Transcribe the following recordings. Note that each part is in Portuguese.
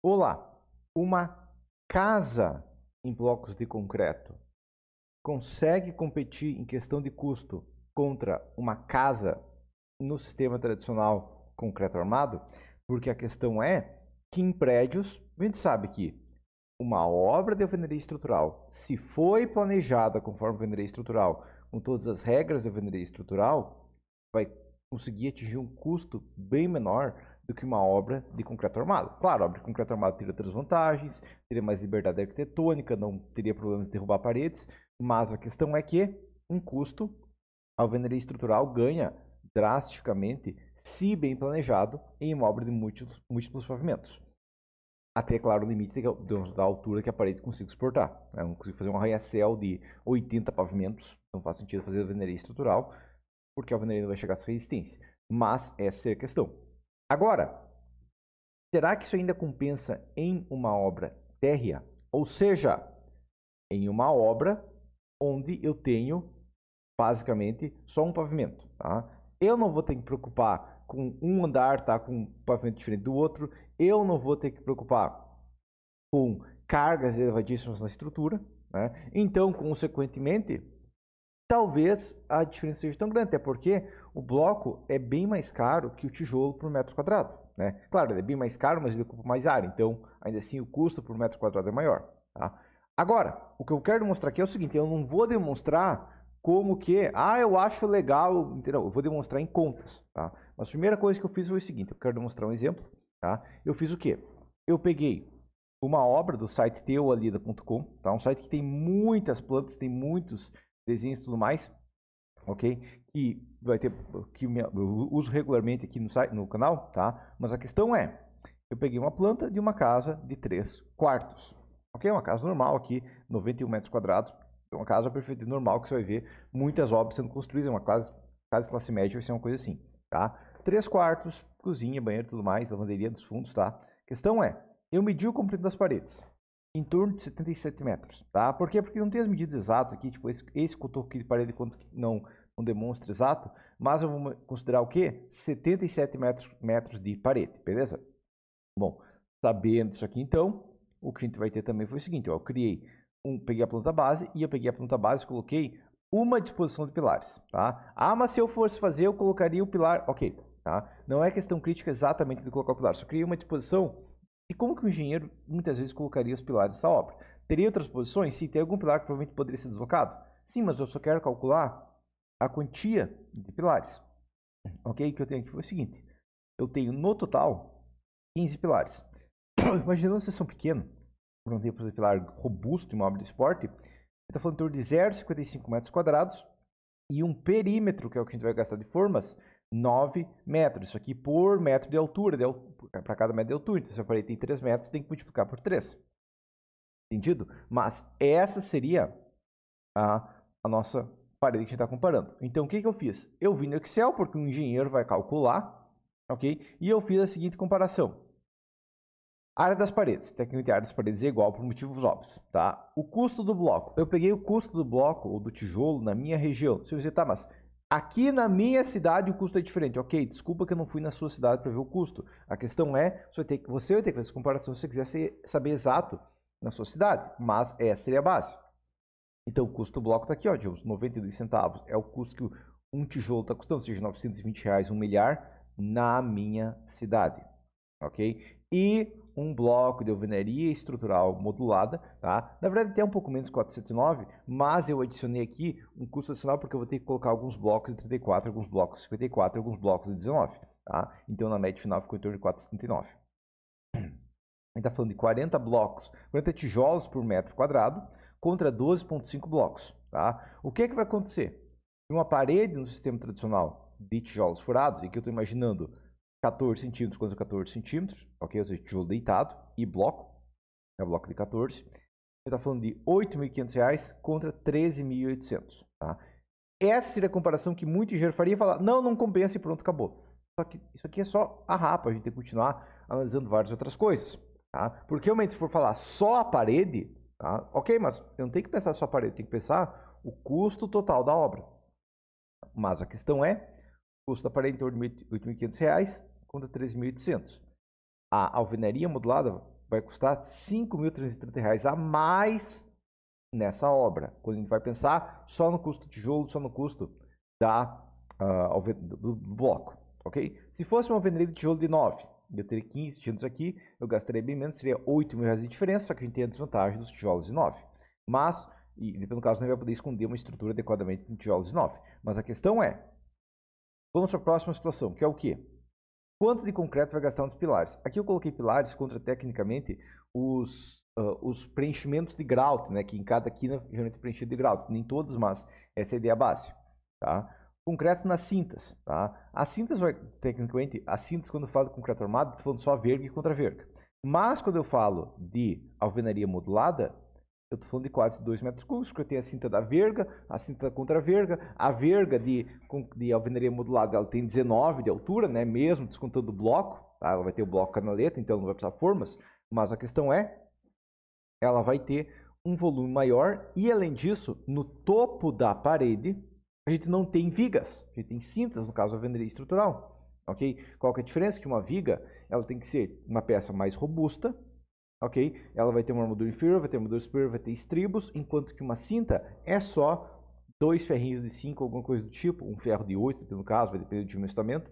Olá, uma casa em blocos de concreto consegue competir em questão de custo contra uma casa no sistema tradicional concreto armado? Porque a questão é que em prédios, a gente sabe que uma obra de alvenaria estrutural, se foi planejada conforme alvenaria estrutural, com todas as regras de alvenaria estrutural, vai conseguir atingir um custo bem menor do que uma obra de concreto armado. Claro, a obra de concreto armado teria outras vantagens, teria mais liberdade arquitetônica, não teria problemas de derrubar paredes, mas a questão é que, em custo, a alvenaria estrutural ganha drasticamente, se bem planejado, em uma obra de múltiplos pavimentos. Até, claro, o limite da altura que a parede consiga suportar. Eu não consigo fazer um arranha-céu de 80 pavimentos, não faz sentido fazer alvenaria estrutural, porque a alvenaria não vai chegar a essa resistência. Mas essa é a questão. Agora, será que isso ainda compensa em uma obra térrea? Ou seja, em uma obra onde eu tenho basicamente só um pavimento. Tá? Eu não vou ter que me preocupar com um andar tá com um pavimento diferente do outro. Eu não vou ter que me preocupar com cargas elevadíssimas na estrutura. Né? Então, consequentemente, talvez a diferença seja tão grande, até porque o bloco é bem mais caro que o tijolo por metro quadrado. Né? Claro, ele é bem mais caro, mas ele ocupa mais área, então ainda assim o custo por metro quadrado é maior. Tá? Agora, o que eu quero demonstrar aqui é o seguinte, eu não vou demonstrar como que, eu acho legal, entendeu? Eu vou demonstrar em contas. Tá? Mas a primeira coisa que eu fiz foi o seguinte, eu quero demonstrar um exemplo. Tá? Eu fiz o quê? Eu peguei uma obra do site teualida.com, tá? Um site que tem muitas plantas, tem muitos desenhos e tudo mais, ok? Que vai ter, que eu uso regularmente aqui no site, no canal, tá? Mas a questão é, eu peguei uma planta de uma casa de 3 quartos, ok? Uma casa normal aqui, 91 metros quadrados, é uma casa perfeita normal que você vai ver muitas obras sendo construídas, uma casa de classe média vai ser uma coisa assim, tá? 3 quartos, cozinha, banheiro, tudo mais, lavanderia dos fundos, tá? A questão é, eu medi o comprido das paredes em torno de 77 metros, tá? Por quê? Porque não tem as medidas exatas aqui, tipo, esse cotoco aqui de parede quanto não demonstra exato, mas eu vou considerar o quê? 77 metros de parede, beleza? Bom, sabendo isso aqui então, o que a gente vai ter também foi o seguinte, ó, eu peguei a planta base e eu peguei a planta base e coloquei uma disposição de pilares, tá? Mas se eu fosse fazer, eu colocaria o pilar, ok, tá? Não é questão crítica exatamente de colocar o pilar, só criei uma disposição. E como que o engenheiro muitas vezes colocaria os pilares dessa obra? Teria outras posições? Sim, tem algum pilar que provavelmente poderia ser deslocado? Sim, mas eu só quero calcular a quantia de pilares. Ok? O que eu tenho aqui foi o seguinte. Eu tenho no total 15 pilares. Imaginando uma seção pequena, não tem um pilar robusto em uma obra de esporte, você está falando em torno de 0,55 metros quadrados e um perímetro, que é o que a gente vai gastar de formas, 9 metros. Isso aqui por metro de altura, para cada metro de altura. Então, se a parede tem 3 metros, tem que multiplicar por 3. Entendido? Mas essa seria a nossa parede que a gente está comparando. Então, o que eu fiz? Eu vi no Excel, porque o engenheiro vai calcular, ok? E eu fiz a seguinte comparação. Área das paredes. Tecnicamente, a área das paredes é igual por motivos óbvios, tá? O custo do bloco. Eu peguei o custo do bloco ou do tijolo na minha região. Você vai dizer, tá, mas aqui na minha cidade o custo é diferente. Ok, desculpa que eu não fui na sua cidade para ver o custo. A questão é, você vai ter que fazer essa comparação se você quiser saber exato na sua cidade. Mas essa seria a base. Então, o custo do bloco está aqui, ó, de uns 92 centavos. É o custo que um tijolo está custando, ou seja, R$920, um milhar na minha cidade. Ok? E um bloco de alvenaria estrutural modulada, tá? Na verdade, tem um pouco menos, 409, mas eu adicionei aqui um custo adicional porque eu vou ter que colocar alguns blocos de 34, alguns blocos de 54 e alguns blocos de 19, tá? Então, na média final ficou em torno de 479. A gente está falando de 40 blocos, 40 tijolos por metro quadrado contra 12,5 blocos, tá? O que vai acontecer? Uma parede no sistema tradicional de tijolos furados, e que eu estou imaginando 14 centímetros contra 14 centímetros, ok? Ou seja, tijolo deitado e bloco, é bloco de 14. Ele está falando de R$ 8.500 contra 13.800, tá? Essa seria a comparação que muito engenheiro faria e falar, não compensa e pronto, acabou. Só que isso aqui é só a rapa, a gente tem que continuar analisando várias outras coisas, tá? Porque realmente se for falar só a parede, tá? Ok, mas eu não tenho que pensar só a parede, eu tenho que pensar o custo total da obra. Mas a questão é, o custo da parede em torno de R$ 8.500 contra 13.800. A alvenaria modulada vai custar R$ 5.330 a mais nessa obra. Quando a gente vai pensar só no custo do tijolo, só no custo do bloco, ok? Se fosse uma alvenaria de tijolo de 9, eu teria 15 tijolos aqui, eu gastaria bem menos, seria R$8.000 de diferença, só que a gente tem a desvantagem dos tijolos de 9. Mas, e no caso, não vai poder esconder uma estrutura adequadamente em tijolos de 9. Mas a questão é, vamos para a próxima situação, que é o quê? Quanto de concreto vai gastar nos pilares? Aqui eu coloquei pilares contra, tecnicamente, os preenchimentos de grout, né? Que em cada quina geralmente é preenchido de grout. Nem todos, mas essa é a ideia base. Tá? Concreto nas cintas. Tá? As cintas, tecnicamente, as cintas, quando eu falo de concreto armado, estou falando só verga e contra-verga. Mas quando eu falo de alvenaria modulada, eu estou falando de quase 2 metros cúbicos, porque eu tenho a cinta da verga, a cinta da contra-verga. A verga de alvenaria modulada, ela tem 19 de altura, né? Mesmo descontando o bloco. Tá? Ela vai ter o bloco canaleta, então não vai precisar formas. Mas a questão é, ela vai ter um volume maior e, além disso, no topo da parede, a gente não tem vigas. A gente tem cintas, no caso da alvenaria estrutural. Ok? Qual que é a diferença? Que uma viga, ela tem que ser uma peça mais robusta, ok? Ela vai ter uma armadura inferior, vai ter uma armadura superior, vai ter estribos, enquanto que uma cinta é só 2 ferrinhos de 5, alguma coisa do tipo, um ferro de 8, no caso, vai depender do dimensionamento,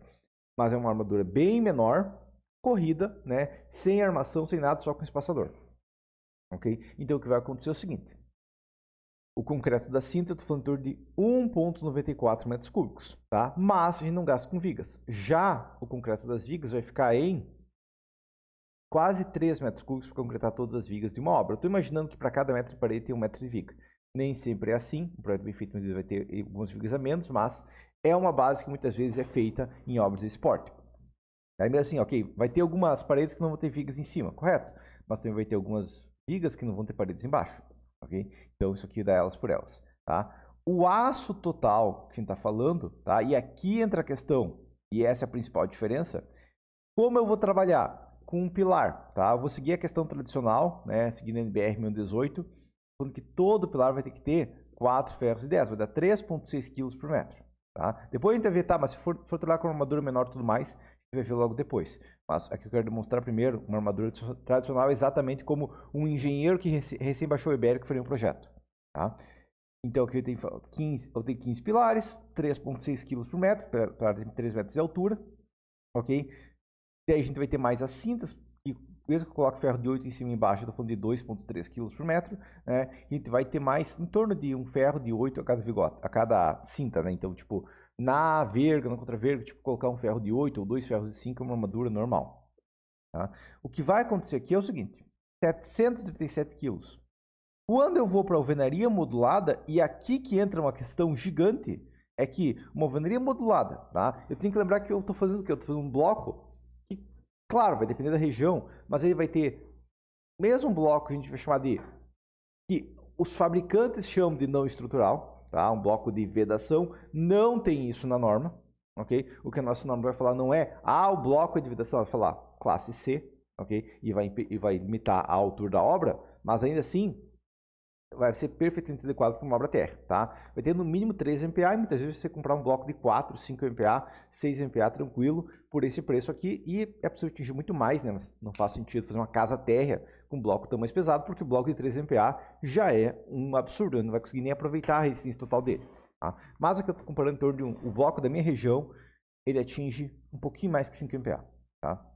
mas é uma armadura bem menor, corrida, né? Sem armação, sem nada, só com espaçador. Ok? Então o que vai acontecer é o seguinte: o concreto da cinta eu estou falando em torno de 1,94 metros cúbicos, tá? Mas a gente não gasta com vigas. Já o concreto das vigas vai ficar em quase 3 metros cúbicos para concretar todas as vigas de uma obra. Eu estou imaginando que para cada metro de parede tem 1 metro de viga. Nem sempre é assim, um projeto bem feito vai ter algumas vigas a menos, mas é uma base que muitas vezes é feita em obras de esporte. Aí mesmo assim, ok, vai ter algumas paredes que não vão ter vigas em cima, correto? Mas também vai ter algumas vigas que não vão ter paredes embaixo, ok? Então isso aqui dá elas por elas, tá? O aço total que a gente está falando, tá? E aqui entra a questão, e essa é a principal diferença, como eu vou trabalhar com um pilar, tá? Eu vou seguir a questão tradicional, né? Seguindo a NBR 1018, falando que todo pilar vai ter que ter 4 ferros de 10, vai dar 3,6 kg por metro, tá? Depois a gente vai ver, tá, mas se for trabalhar com uma armadura menor e tudo mais, a gente vai ver logo depois. Mas aqui eu quero demonstrar primeiro uma armadura tradicional exatamente como um engenheiro que recém baixou o Ibérico faria um projeto, tá? Então aqui eu tenho 15 pilares, 3,6 kg por metro, para 3 metros de altura, ok? Daí a gente vai ter mais as cintas, e mesmo que eu coloque ferro de 8 em cima e embaixo, eu estou falando de 2,3 kg por metro, né? A gente vai ter mais em torno de um ferro de 8 a cada cinta, né? Então, tipo, na verga, na contra-verga, tipo, colocar um ferro de 8 ou 2 ferros de 5 é uma armadura normal. Tá? O que vai acontecer aqui é o seguinte: 737 kg. Quando eu vou para a alvenaria modulada, e aqui que entra uma questão gigante, é que uma alvenaria modulada, tá? Eu tenho que lembrar que eu estou fazendo o quê? Eu estou fazendo um bloco que, claro, vai depender da região, mas ele vai ter mesmo bloco que a gente vai chamar de, que os fabricantes chamam de não estrutural, tá? Um bloco de vedação, não tem isso na norma, ok? O que a nossa norma vai falar não é, o bloco de vedação, vai falar classe C, ok? E vai limitar a altura da obra, mas ainda assim vai ser perfeitamente adequado para uma obra TR, tá? Vai ter no mínimo 3 MPa e muitas vezes você comprar um bloco de 4, 5 MPa, 6 MPa tranquilo por esse preço aqui, e é possível atingir muito mais, né? Mas não faz sentido fazer uma casa térrea com um bloco tão mais pesado, porque o bloco de 3 MPa já é um absurdo, não vai conseguir nem aproveitar a resistência total dele, tá? Mas aqui eu estou comparando em torno de o bloco da minha região, ele atinge um pouquinho mais que 5 MPa, tá?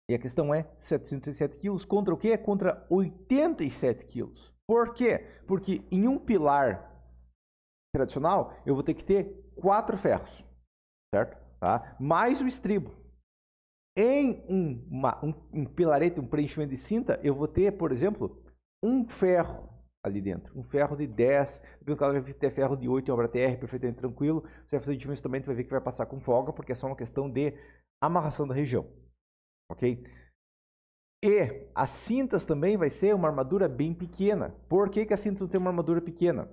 E a questão é 707 kg contra o quê? Contra 87 kg. Por quê? Porque em um pilar tradicional, eu vou ter que ter 4 ferros, certo? Tá? Mais o estribo. Em um pilarete, um preenchimento de cinta, eu vou ter, por exemplo, um ferro ali dentro. Um ferro de 10, no caso vai ter ferro de 8 em obra TR, perfeitamente tranquilo. Você vai fazer dimensionamento, vai ver que vai passar com folga, porque é só uma questão de amarração da região. Ok? E as cintas também vai ser uma armadura bem pequena. Por que as cintas vão ter uma armadura pequena?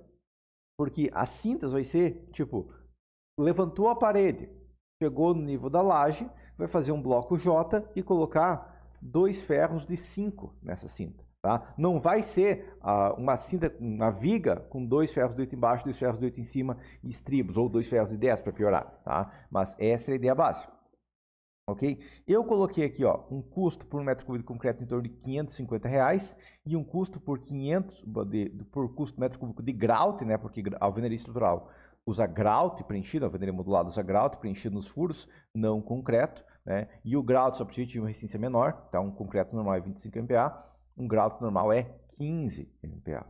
Porque as cintas vai ser, tipo, levantou a parede, chegou no nível da laje, vai fazer um bloco J e colocar 2 ferros de 5 nessa cinta. Tá? Não vai ser uma cinta, uma viga com 2 ferros de 8 embaixo, 2 ferros de 8 em cima e estribos, ou 2 ferros de 10 para piorar. Tá? Mas essa é a ideia básica. Ok? Eu coloquei aqui, ó, um custo por metro cúbico de concreto em torno de R$550 e um custo por custo metro cúbico de grout, né? Porque a alvenaria estrutural usa grout preenchido, a alvenaria modulada usa grout preenchido nos furos, não concreto, né? E o grout só precisa de uma resistência menor, tá? Um concreto normal é 25 MPa, um grout normal é 15 MPa.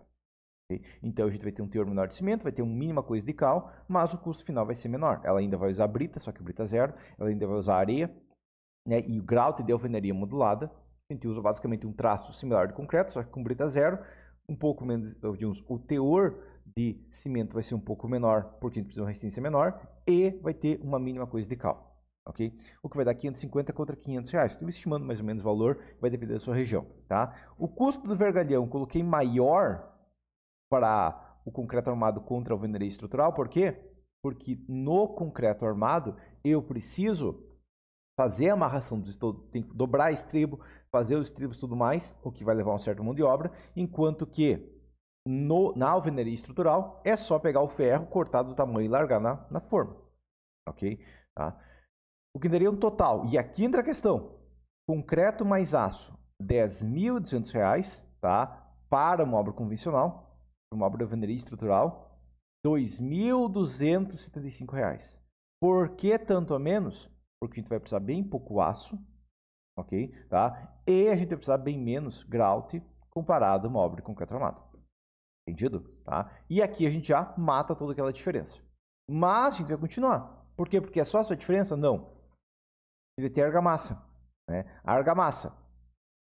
Okay? Então a gente vai ter um teor menor de cimento, vai ter uma mínima coisa de cal, mas o custo final vai ser menor. Ela ainda vai usar brita, só que brita zero, ela ainda vai usar areia, né? E o grout de alvenaria modulada, a gente usa basicamente um traço similar de concreto, só que com brita zero, um pouco menos, o teor de cimento vai ser um pouco menor, porque a gente precisa de uma resistência menor, e vai ter uma mínima coisa de cal. Okay? O que vai dar 550 contra R$500. Estou estimando mais ou menos o valor, vai depender da sua região. Tá? O custo do vergalhão coloquei maior para o concreto armado contra a alvenaria estrutural, por quê? Porque no concreto armado eu preciso fazer a amarração do estouro, tem que dobrar estribo, fazer os estribos e tudo mais, o que vai levar um certo mão de obra, enquanto que na alvenaria estrutural é só pegar o ferro, cortar do tamanho e largar na forma. Ok? Tá? O que daria um total, e aqui entra a questão, concreto mais aço, R$10.200, tá? Para uma obra convencional, uma obra de alvenaria estrutural, R$2.275. Por que tanto a menos? Porque a gente vai precisar bem pouco aço, ok? Tá? E a gente vai precisar bem menos grout comparado a uma obra de concreto armado. Entendido? Tá? E aqui a gente já mata toda aquela diferença. Mas a gente vai continuar. Por quê? Porque é só essa diferença? Não. Ele vai ter argamassa. Né? A argamassa.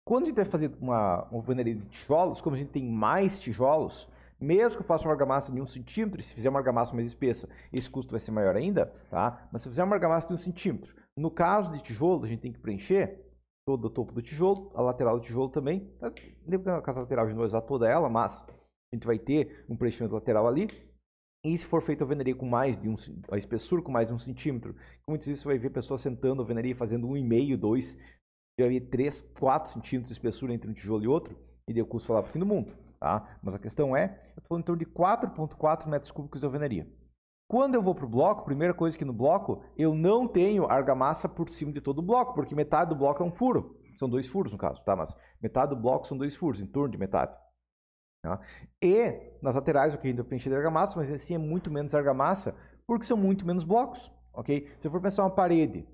Quando a gente vai fazer uma alvenaria de tijolos, como a gente tem mais tijolos, mesmo que eu faça uma argamassa de 1 centímetro, se fizer uma argamassa mais espessa, esse custo vai ser maior ainda, tá? Mas se eu fizer uma argamassa de 1 centímetro, no caso de tijolo, a gente tem que preencher todo o topo do tijolo, a lateral do tijolo também. Tá? Na casa lateral a gente não vai usar toda ela, mas a gente vai ter um preenchimento lateral ali. E se for feita a alvenaria com mais de a espessura com mais de 1 centímetro, muitas vezes você vai ver pessoas sentando a alvenaria fazendo 1,5, 2, já havia 3, 4 centímetros de espessura entre um tijolo e outro, e daí o custo foi lá para o fim do mundo. Tá? Mas a questão é, eu estou falando em torno de 4,4 metros cúbicos de alvenaria. Quando eu vou para o bloco, primeira coisa que no bloco, eu não tenho argamassa por cima de todo o bloco, porque metade do bloco é um furo. São 2 furos no caso, tá? Mas metade do bloco são 2 furos, em torno de metade. Tá? E nas laterais o que ainda preencher de argamassa, mas assim é muito menos argamassa, porque são muito menos blocos. Ok? Se eu for pensar uma parede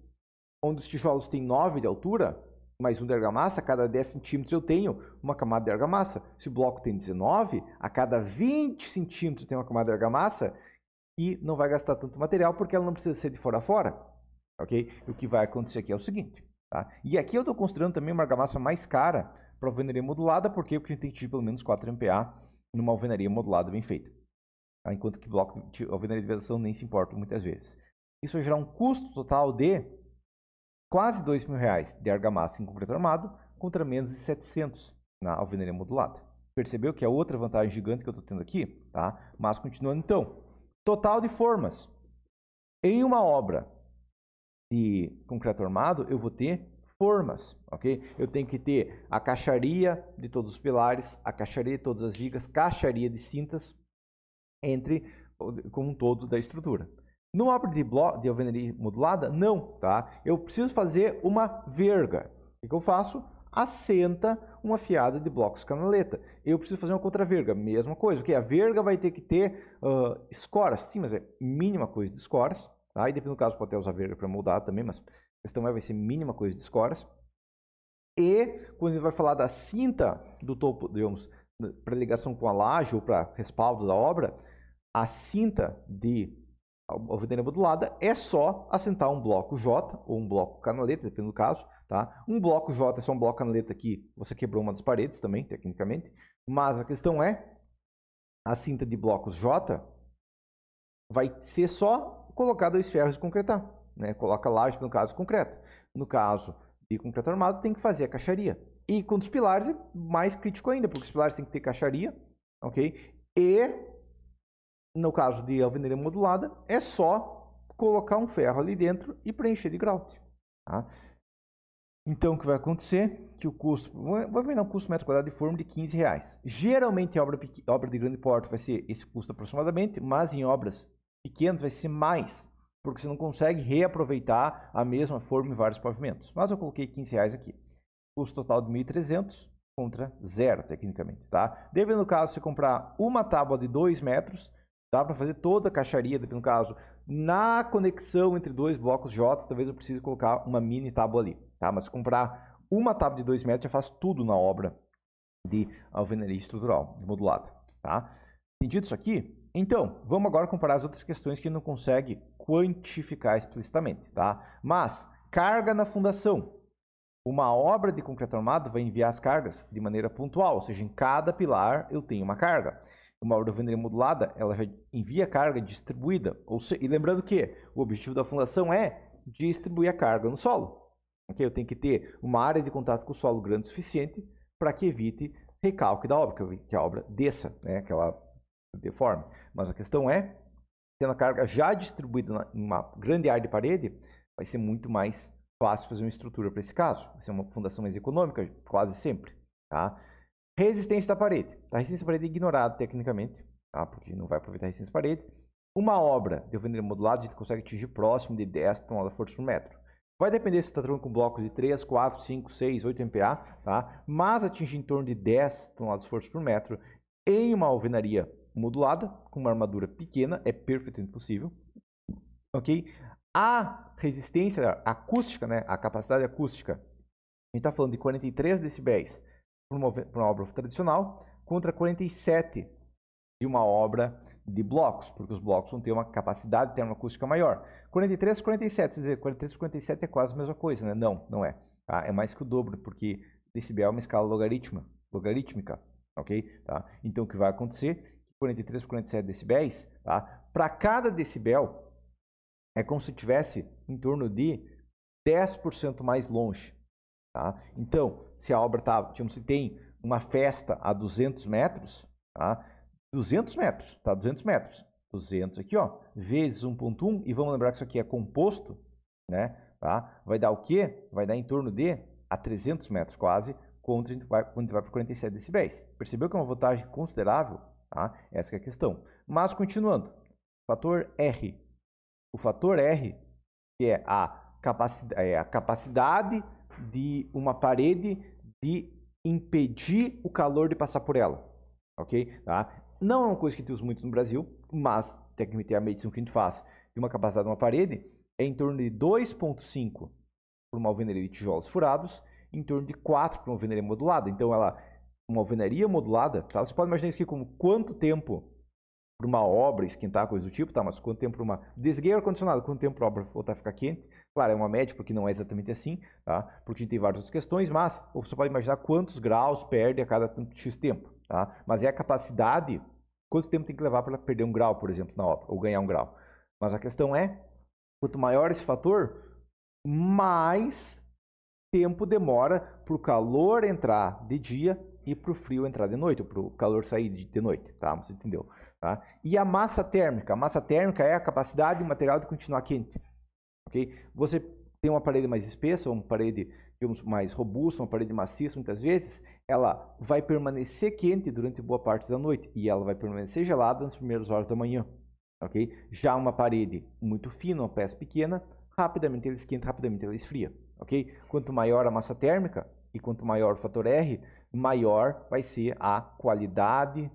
onde os tijolos têm 9 de altura, mais um de argamassa, a cada 10 centímetros eu tenho uma camada de argamassa. Se o bloco tem 19, a cada 20 centímetros tem uma camada de argamassa e não vai gastar tanto material porque ela não precisa ser de fora a fora. Ok? O que vai acontecer aqui é o seguinte. Tá? E aqui eu estou considerando também uma argamassa mais cara para alvenaria modulada, por quê? Porque a gente tem que atingir pelo menos 4 MPa numa alvenaria modulada bem feita. Tá? Enquanto que bloco de alvenaria de vedação nem se importa muitas vezes. Isso vai gerar um custo total de quase R$2.000 de argamassa em concreto armado contra menos de 700 na alvenaria modulada. Percebeu que é outra vantagem gigante que eu estou tendo aqui? Tá? Mas continuando então. Total de formas. Em uma obra de concreto armado, eu vou ter formas, ok? Eu tenho que ter a caixaria de todos os pilares, a caixaria de todas as vigas, caixaria de cintas como um todo da estrutura. Numa obra de alvenaria modulada, não, tá? Eu preciso fazer uma verga. O que eu faço? Assenta uma fiada de blocos canaleta. Eu preciso fazer uma contraverga, mesma coisa. A verga vai ter que ter escoras, sim, mas é mínima coisa de escoras. Tá? E dependendo do caso, pode até usar verga para moldar também, mas a questão vai ser mínima coisa de escoras. E quando a gente vai falar da cinta do topo, digamos, para ligação com a laje ou para respaldo da obra, a cinta de alvenaria modulada é só assentar um bloco J ou um bloco canaleta, dependendo do caso. Tá? Um bloco J é só um bloco canaleta que você quebrou uma das paredes também, tecnicamente. Mas a questão é, a cinta de blocos J vai ser só colocar 2 ferros e concretar. Né? Coloca laje, no caso, concreto. No caso de concreto armado, tem que fazer a caixaria. E com os pilares é mais crítico ainda, porque os pilares tem que ter caixaria. Ok? E no caso de alvenaria modulada, é só colocar um ferro ali dentro e preencher de grout. Tá? Então, o que vai acontecer? Que o custo, vai virar um custo metro quadrado de forma de R$15. Geralmente, em obra de grande porte vai ser esse custo aproximadamente, mas em obras pequenas vai ser mais. porque você não consegue reaproveitar a mesma forma em vários pavimentos. Mas eu coloquei R$15 aqui. Custo total de 1.300 contra 0, tecnicamente, tá? Dependendo do caso, se comprar uma tábua de 2 metros, dá para fazer toda a caixaria, dependendo do caso. Na conexão entre dois blocos J, talvez eu precise colocar uma mini tábua ali, tá? Mas se comprar uma tábua de 2 metros, já faz tudo na obra de alvenaria estrutural, modulada, tá? Entendido isso aqui? Então, vamos agora comparar as outras questões que não consegue quantificar explicitamente, tá? Mas, carga na fundação. Uma obra de concreto armado vai enviar as cargas de maneira pontual, ou seja, em cada pilar eu tenho uma carga. Uma obra de alvenaria modulada, ela já envia carga distribuída. E lembrando que o objetivo da fundação é distribuir a carga no solo. Okay? Eu tenho que ter uma área de contato com o solo grande o suficiente para que evite recalque da obra, que a obra desça, né? Que ela deforme. Mas a questão é, tendo a carga já distribuída em uma grande área de parede, vai ser muito mais fácil fazer uma estrutura para esse caso. Vai ser uma fundação mais econômica, quase sempre. Tá? Resistência da parede. A resistência da parede é ignorada tecnicamente, tá? Porque não vai aproveitar a resistência da parede. Uma obra de alvenaria modulada, a gente consegue atingir próximo de 10 toneladas por metro. Vai depender se você está trabalhando com blocos de 3, 4, 5, 6, 8 MPa, tá? Mas atingir em torno de 10 toneladas por metro em uma alvenaria modulada, com uma armadura pequena, é perfeitamente possível. Ok? A resistência acústica, né, a capacidade acústica, a gente está falando de 43 decibéis para uma obra tradicional, contra 47 de uma obra de blocos, porque os blocos vão ter uma capacidade termoacústica maior. 43, 47, quer dizer, 43 por 47 é quase a mesma coisa, né? Não, não é. Tá? É mais que o dobro, porque decibel é uma escala logarítmica, ok? Tá? Então, o que vai acontecer? 43 por 47 decibéis, tá? Para cada decibel, é como se tivesse em torno de 10% mais longe. Tá? Então, se a obra se tem uma festa a 200 metros, tá? 200 metros, tá? 200 metros. 200 aqui, ó, vezes 1.1, e vamos lembrar que isso aqui é composto, né? Tá? Vai dar o quê? Vai dar em torno de a 300 metros quase, quando a gente vai para 47 decibéis. Percebeu que é uma vantagem considerável? Tá? Essa é a questão. Mas, continuando, fator R. O fator R, que é a capacidade de uma parede de impedir o calor de passar por ela. Ok? Tá? Não é uma coisa que a gente usa muito no Brasil, mas tecnicamente a medição que a gente faz de uma capacidade de uma parede é em torno de 2,5 para uma alvenaria de tijolos furados, em torno de 4 para uma alvenaria modulada. Então, uma alvenaria modulada, tá? Você pode imaginar isso aqui como quanto tempo para uma obra esquentar, coisa do tipo, tá? Mas quanto tempo para uma... Desliguei o ar-condicionado, quanto tempo para a obra voltar a ficar quente? Claro, é uma média, porque não é exatamente assim, tá? Porque a gente tem várias outras questões, mas você pode imaginar quantos graus perde a cada tanto X tempo, tá? Mas é a capacidade, quanto tempo tem que levar para perder um grau, por exemplo, na obra, ou ganhar um grau. Mas a questão é, quanto maior esse fator, mais tempo demora para o calor entrar de dia e para o frio entrar de noite, ou para o calor sair de noite, tá? Você entendeu? Tá? E a massa térmica é a capacidade do material de continuar quente. Okay? Você tem uma parede mais espessa, uma parede digamos, mais robusta, uma parede maciça, muitas vezes, ela vai permanecer quente durante boa parte da noite e ela vai permanecer gelada nas primeiras horas da manhã. Okay? Já uma parede muito fina, uma peça pequena, rapidamente ela esquenta, rapidamente ela esfria. Okay? Quanto maior a massa térmica e quanto maior o fator R, maior vai ser a qualidade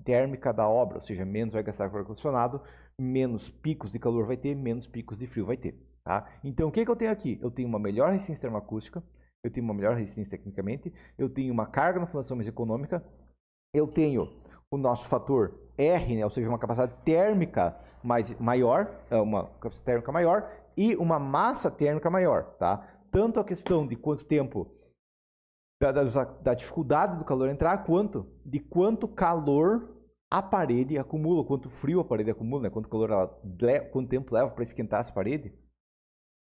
térmica da obra, ou seja, menos vai gastar com ar-condicionado, menos picos de calor vai ter, menos picos de frio vai ter. Tá? Então, o que eu tenho aqui? Eu tenho uma melhor resistência termoacústica, eu tenho uma melhor resistência tecnicamente, eu tenho uma carga na fundação mais econômica, eu tenho o nosso fator R, né, ou seja, uma capacidade térmica maior, uma capacidade térmica maior e uma massa térmica maior. Tá? Tanto a questão de quanto tempo da dificuldade do calor entrar, quanto de quanto calor a parede acumula, quanto frio a parede acumula, né? Quanto tempo leva para esquentar essa parede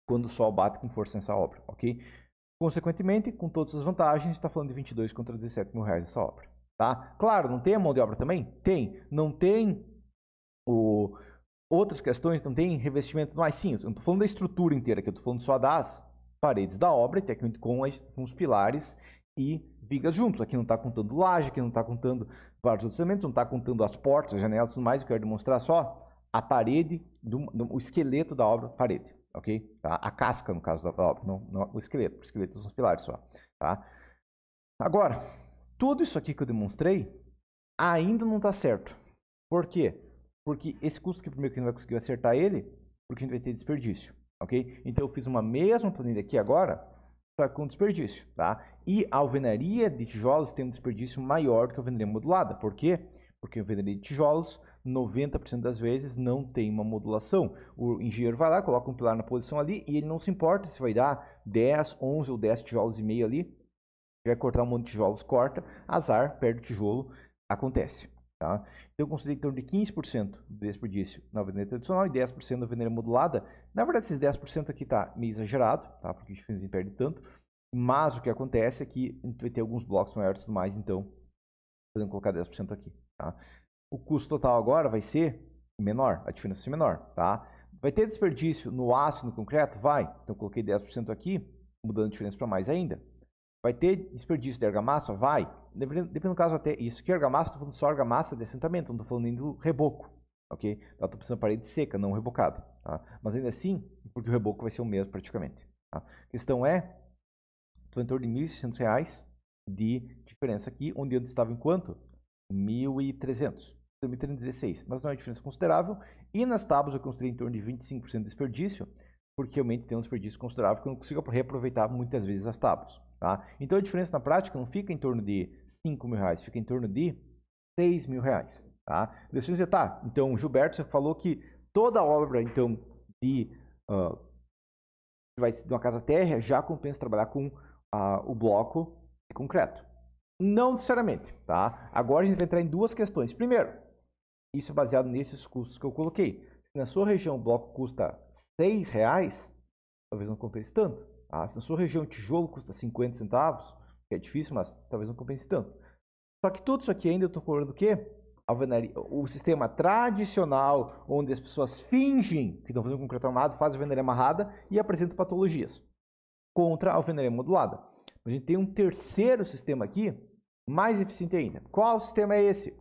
quando o sol bate com força nessa obra, ok? Consequentemente, com todas as vantagens, a gente está falando de 22 contra 17 mil reais essa obra, tá? Claro, não tem a mão de obra também? Tem. Não tem outras questões, não tem revestimentos mais sim. Eu não estou falando da estrutura inteira aqui, eu estou falando só das paredes da obra, tecnicamente com os pilares e vigas juntos. Aqui não está contando laje, aqui não está contando vários outros elementos, não está contando as portas, as janelas e tudo mais. Eu quero demonstrar só a parede, o esqueleto da obra, parede, ok? Tá? A casca, no caso da obra, não o esqueleto são os pilares só, tá? Agora, tudo isso aqui que eu demonstrei ainda não está certo. Por quê? Porque esse custo que primeiro que a gente vai conseguir acertar ele, porque a gente vai ter desperdício, ok? Então eu fiz uma mesma planilha aqui agora, só com desperdício, tá? E a alvenaria de tijolos tem um desperdício maior do que a alvenaria modulada. Por quê? Porque a alvenaria de tijolos, 90% das vezes, não tem uma modulação. O engenheiro vai lá, coloca um pilar na posição ali e ele não se importa se vai dar 10, 11 ou 10 tijolos e meio ali. Vai cortar um monte de tijolos, corta, azar, perde o tijolo, acontece. Tá? Então eu considerei em torno de 15% de desperdício na alvenaria tradicional e 10% na alvenaria modulada. Na verdade, esses 10% aqui está meio exagerado, tá? Porque a gente perde tanto. Mas o que acontece é que a gente vai ter alguns blocos maiores e tudo mais, então podemos colocar 10% aqui. Tá? O custo total agora vai ser menor, a diferença vai ser menor. Tá? Vai ter desperdício no aço e no concreto? Vai. Então eu coloquei 10% aqui, mudando a diferença para mais ainda. Vai ter desperdício de argamassa? Vai. Dependendo do caso até isso. Que argamassa, estou falando só argamassa de assentamento, não estou falando nem do reboco. Ok? Então, estou pensando em parede seca, não rebocada. Tá? Mas ainda assim, porque o reboco vai ser o mesmo praticamente. Tá? A questão é, estou em torno de R$ 1.600 de diferença aqui, onde antes estava em quanto? 1.300. 1.316. Mas não é uma diferença considerável. E nas tábuas eu considerei em torno de 25% de desperdício, porque realmente tem um desperdício considerável que eu não consigo reaproveitar muitas vezes as tábuas. Tá? Então a diferença na prática não fica em torno de R$ 5.000, fica em torno de R$ 6.000. Tá? Deixa eu dizer, tá, então Gilberto, você falou que toda obra então, de uma casa térrea já compensa trabalhar com o bloco de concreto. Não necessariamente. Tá? Agora a gente vai entrar em duas questões. Primeiro, isso é baseado nesses custos que eu coloquei. Se na sua região o bloco custa R$ 6, talvez não compense tanto. Tá? Se na sua região o tijolo custa 50 centavos, que é difícil, mas talvez não compense tanto. Só que tudo isso aqui ainda eu estou cobrando o quê? O sistema tradicional, onde as pessoas fingem que estão fazendo concreto armado, fazem alvenaria amarrada e apresentam patologias, contra a alvenaria modulada. A gente tem um terceiro sistema aqui, mais eficiente ainda. Qual sistema é esse?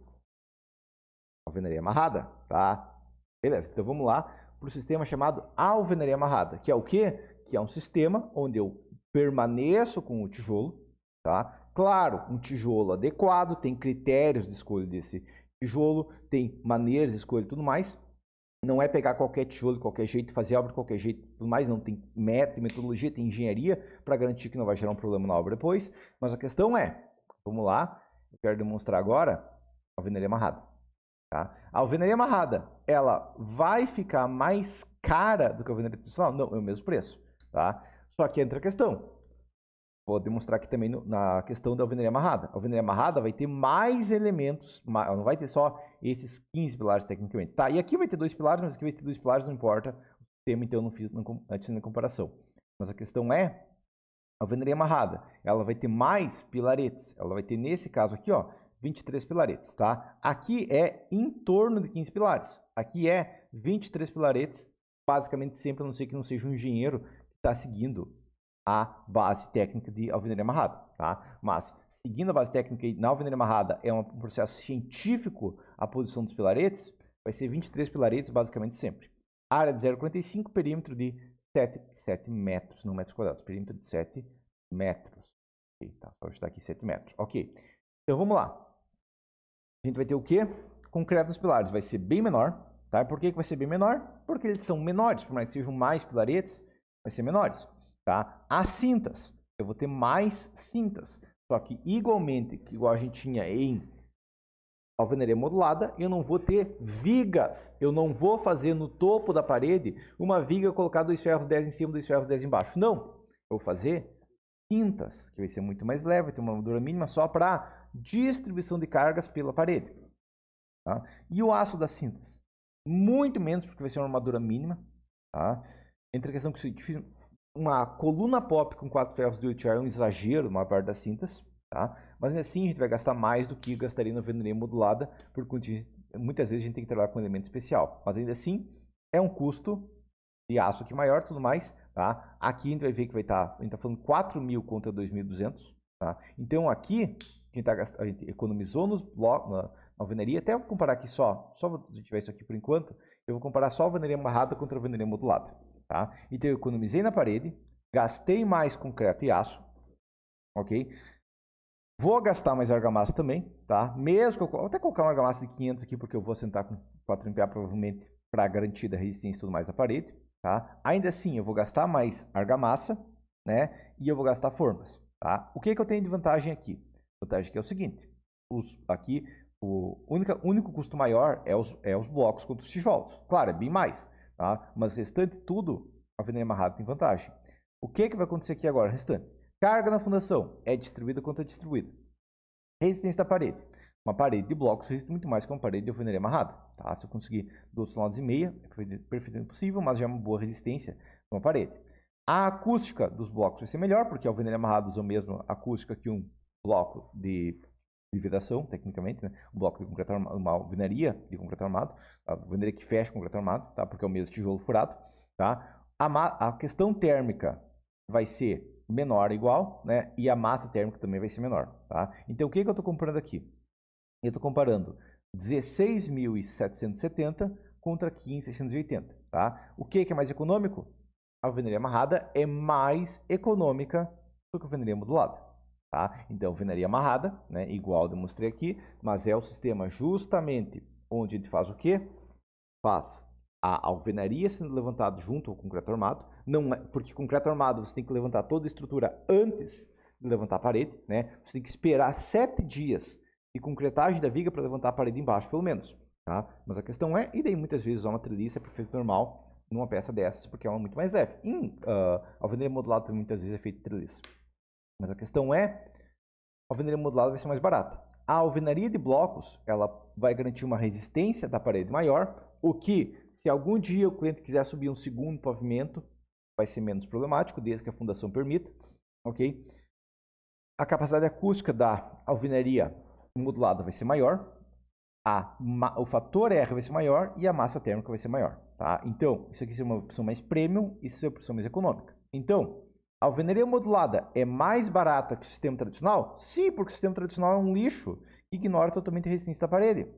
Alvenaria amarrada, tá? Beleza, então vamos lá para o sistema chamado alvenaria amarrada, que é o quê? Que é um sistema onde eu permaneço com o tijolo, tá? Claro, um tijolo adequado, tem critérios de escolha desse tijolo, tem maneiras de escolha e tudo mais. Não é pegar qualquer tijolo de qualquer jeito, fazer obra de qualquer jeito, tudo mais, não. Tem metodologia, tem engenharia para garantir que não vai gerar um problema na obra depois. Mas a questão é, vamos lá, eu quero demonstrar agora a alvenaria amarrada. Tá? A alvenaria amarrada, ela vai ficar mais cara do que a alvenaria tradicional? Não, é o mesmo preço. Tá? Só que entra a questão. Vou demonstrar aqui também na questão da alvenaria amarrada. A alvenaria amarrada vai ter mais elementos, não vai ter só esses 15 pilares tecnicamente. Tá, e aqui vai ter 2 pilares, mas aqui vai ter 2 pilares, não importa. O tema, então, eu não fiz antes na comparação. Mas a questão é, a alvenaria amarrada, ela vai ter mais pilaretes. Ela vai ter, nesse caso aqui, ó, 23 pilaretes, tá? Aqui é em torno de 15 pilares. Aqui é 23 pilaretes, basicamente sempre, a não ser que não seja um engenheiro que está seguindo a base técnica de alvenaria amarrada, tá? Mas, seguindo a base técnica na alvenaria amarrada, é um processo científico a posição dos pilaretes, vai ser 23 pilaretes basicamente sempre. Área de 0,45, perímetro de 7 metros, não metros quadrados, perímetro de 7 metros. Ok, tá, só ajustar aqui 7 metros. Ok, então vamos lá. A gente vai ter o quê? Concreto nos pilares vai ser bem menor, tá? Por que vai ser bem menor? Porque eles são menores, por mais que sejam mais pilaretes, vai ser menores. Tá? As cintas, eu vou ter mais cintas, só que igualmente, igual a gente tinha em alvenaria modulada, eu não vou ter vigas, eu não vou fazer no topo da parede uma viga, colocar 2 ferros 10 em cima, 2 ferros 10 embaixo, não, eu vou fazer cintas, que vai ser muito mais leve, vai ter uma armadura mínima só para distribuição de cargas pela parede. Tá? E o aço das cintas? Muito menos, porque vai ser uma armadura mínima. Tá? Entre a questão que uma coluna pop com 4 ferros de 8 é um exagero, uma parte das cintas, tá? Mas assim a gente vai gastar mais do que gastaria na alvenaria modulada, porque muitas vezes a gente tem que trabalhar com um elemento especial. Mas ainda assim, é um custo de aço aqui maior, tudo mais, tá? Aqui a gente vai ver que a gente está falando 4.000 contra 2.200, tá? Então aqui a gente economizou nos blocos, na alvenaria, até vou comparar aqui só vou tiver isso aqui por enquanto, eu vou comparar só a alvenaria amarrada contra a alvenaria modulada. Tá? Então eu economizei na parede, gastei mais concreto e aço, ok? Vou gastar mais argamassa também, tá? Mesmo que eu vou até colocar uma argamassa de 500 aqui, porque eu vou sentar com 4 MPa provavelmente para garantir a resistência e tudo mais da parede, tá? Ainda assim, eu vou gastar mais argamassa, né? E eu vou gastar formas, tá? O que eu tenho de vantagem aqui? A vantagem aqui é o seguinte, aqui o único custo maior é os blocos contra os tijolos. Claro, é bem mais, tá? Mas o restante tudo, a alvenaria amarrada tem vantagem. O que vai acontecer aqui agora, restante? Carga na fundação é distribuída contra distribuída. Resistência da parede. Uma parede de blocos resiste muito mais que uma parede de alvenaria amarrada. Tá? Se eu conseguir 2,5 toneladas, é perfeitamente possível, mas já é uma boa resistência para uma parede. A acústica dos blocos vai ser melhor, porque a alvenaria amarrada usa a mesma acústica que um bloco de vedação, tecnicamente, né? Um bloco de concreto armado, uma alvenaria de concreto armado, a alvenaria que fecha concreto armado, tá? Porque é o mesmo tijolo furado. Tá? A questão térmica vai ser menor igual, né? E a massa térmica também vai ser menor, tá? Então, o que eu estou comparando aqui? Eu estou comparando 16.770 contra 15.680, tá? O que é mais econômico? A alvenaria amarrada é mais econômica do que a alvenaria modulada, tá? Então, alvenaria amarrada, né? Igual eu demonstrei aqui, mas é o sistema justamente onde a gente faz o quê? Faz a alvenaria sendo levantada junto ao concreto armado, não é, porque concreto armado você tem que levantar toda a estrutura antes de levantar a parede, né? Você tem que esperar 7 dias de concretagem da viga para levantar a parede embaixo, pelo menos, tá? Mas a questão é, e daí muitas vezes usar uma treliça é perfeito normal numa peça dessas, porque é uma muito mais leve. A alvenaria modulada também muitas vezes é feita de treliça. Mas a questão é, a alvenaria modulada vai ser mais barata. A alvenaria de blocos, ela vai garantir uma resistência da parede maior, o que, se algum dia o cliente quiser subir um segundo pavimento, vai ser menos problemático, desde que a fundação permita, ok? A capacidade acústica da alvenaria modulada vai ser maior, o fator R vai ser maior e a massa térmica vai ser maior, tá? Então, isso aqui é uma opção mais premium e isso é uma opção mais econômica. Então, a alvenaria modulada é mais barata que o sistema tradicional? Sim, porque o sistema tradicional é um lixo e ignora totalmente a resistência da parede,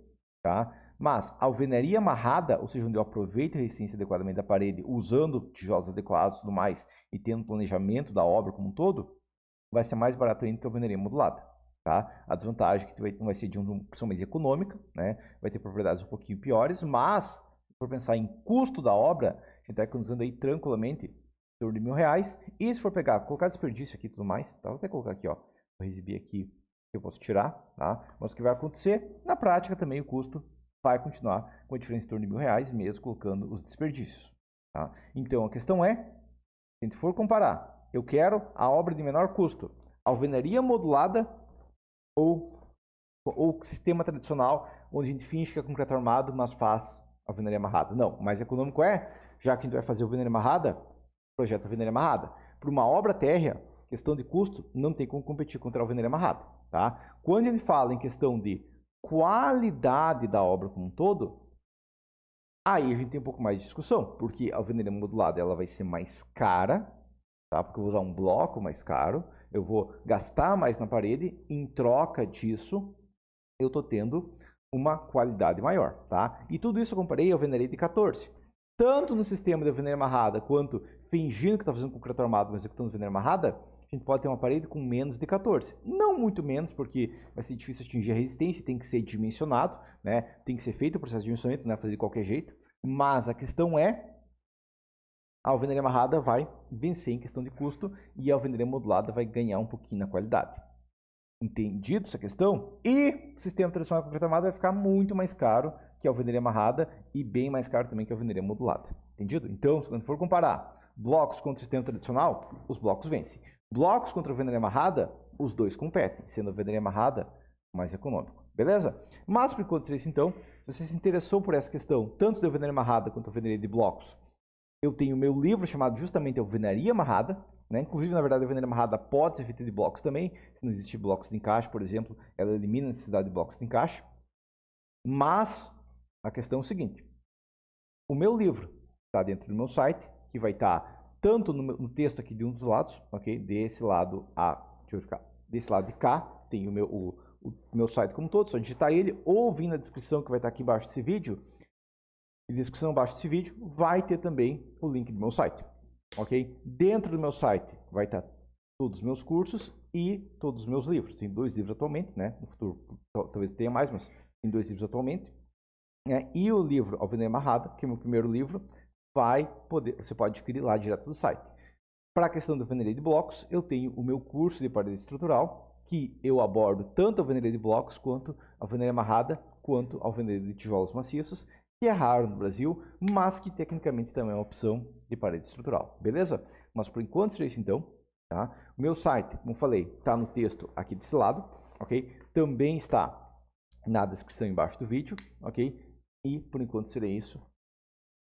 tá? Mas a alvenaria amarrada, ou seja, onde eu aproveito a resistência adequadamente da parede, usando tijolos adequados e tudo mais, e tendo planejamento da obra como um todo, vai ser mais barato ainda que a alvenaria modulada, tá? A desvantagem é que vai ser de uma opção mais econômica, né? Vai ter propriedades um pouquinho piores, mas, se for pensar em custo da obra, a gente está economizando aí tranquilamente em torno de R$1.000. E se for pegar, colocar desperdício aqui e tudo mais, tá? Vou até colocar aqui, ó, vou exibir aqui que eu posso tirar, tá? Mas o que vai acontecer, na prática também o custo vai continuar com a diferença em torno de R$1.000, mesmo colocando os desperdícios, tá? Então, a questão é, se a gente for comparar, eu quero a obra de menor custo, alvenaria modulada ou sistema tradicional, onde a gente finge que é concreto armado, mas faz alvenaria amarrada. Não, o mais econômico é, já que a gente vai fazer alvenaria amarrada, projeto alvenaria amarrada. Para uma obra térrea, questão de custo, não tem como competir contra a alvenaria amarrada, tá? Quando a gente fala em questão de qualidade da obra como um todo, aí a gente tem um pouco mais de discussão, porque a alvenaria modulada ela vai ser mais cara, tá? Porque eu vou usar um bloco mais caro, eu vou gastar mais na parede, em troca disso, eu estou tendo uma qualidade maior, tá? E tudo isso eu comparei a alvenaria de 14. Tanto no sistema de alvenaria amarrada, quanto fingindo que está fazendo concreto armado, mas executando alvenaria amarrada, a gente pode ter uma parede com menos de 14. Não muito menos, porque vai ser difícil atingir a resistência, tem que ser dimensionado, né? Tem que ser feito o processo de dimensionamento, não é fazer de qualquer jeito. Mas a questão é, a alvenaria amarrada vai vencer em questão de custo e a alvenaria modulada vai ganhar um pouquinho na qualidade. Entendido essa questão? E o sistema tradicional de concreto armado vai ficar muito mais caro que a alvenaria amarrada e bem mais caro também que a alvenaria modulada. Entendido? Então, se quando for comparar blocos contra o sistema tradicional, os blocos vencem. Blocos contra a alvenaria amarrada, os dois competem, sendo a alvenaria amarrada mais econômico. Beleza? Mas, por enquanto, isso então, se você se interessou por essa questão, tanto da alvenaria amarrada quanto da alvenaria de blocos, eu tenho meu livro chamado justamente Alvenaria Amarrada, né? Inclusive, na verdade, a alvenaria amarrada pode ser feita de blocos também. Se não existir blocos de encaixe, por exemplo, ela elimina a necessidade de blocos de encaixe. Mas a questão é o seguinte: o meu livro está dentro do meu site, que vai estar tanto no texto aqui de um dos lados, ok? Desse lado deixa eu ficar, desse lado de cá, tem o meu site como um todo, só digitar ele, ou vir na descrição que vai estar aqui embaixo desse vídeo, E na descrição abaixo desse vídeo vai ter também o link do meu site, ok? Dentro do meu site vai estar todos os meus cursos e todos os meus livros. Tem 2 livros atualmente, né? No futuro talvez tenha mais, mas tem 2 livros atualmente. E o livro Alvenaria Amarrada, que é o meu primeiro livro, você pode adquirir lá direto do site. Para a questão da alvenaria de blocos, eu tenho o meu curso de parede estrutural, que eu abordo tanto a alvenaria de blocos, quanto a alvenaria amarrada, quanto a alvenaria de tijolos maciços, que é raro no Brasil, mas que tecnicamente também é uma opção de parede estrutural, beleza? Mas por enquanto seja isso então, tá? O meu site, como falei, está no texto aqui desse lado, ok? Também está na descrição embaixo do vídeo, ok? E por enquanto seria isso.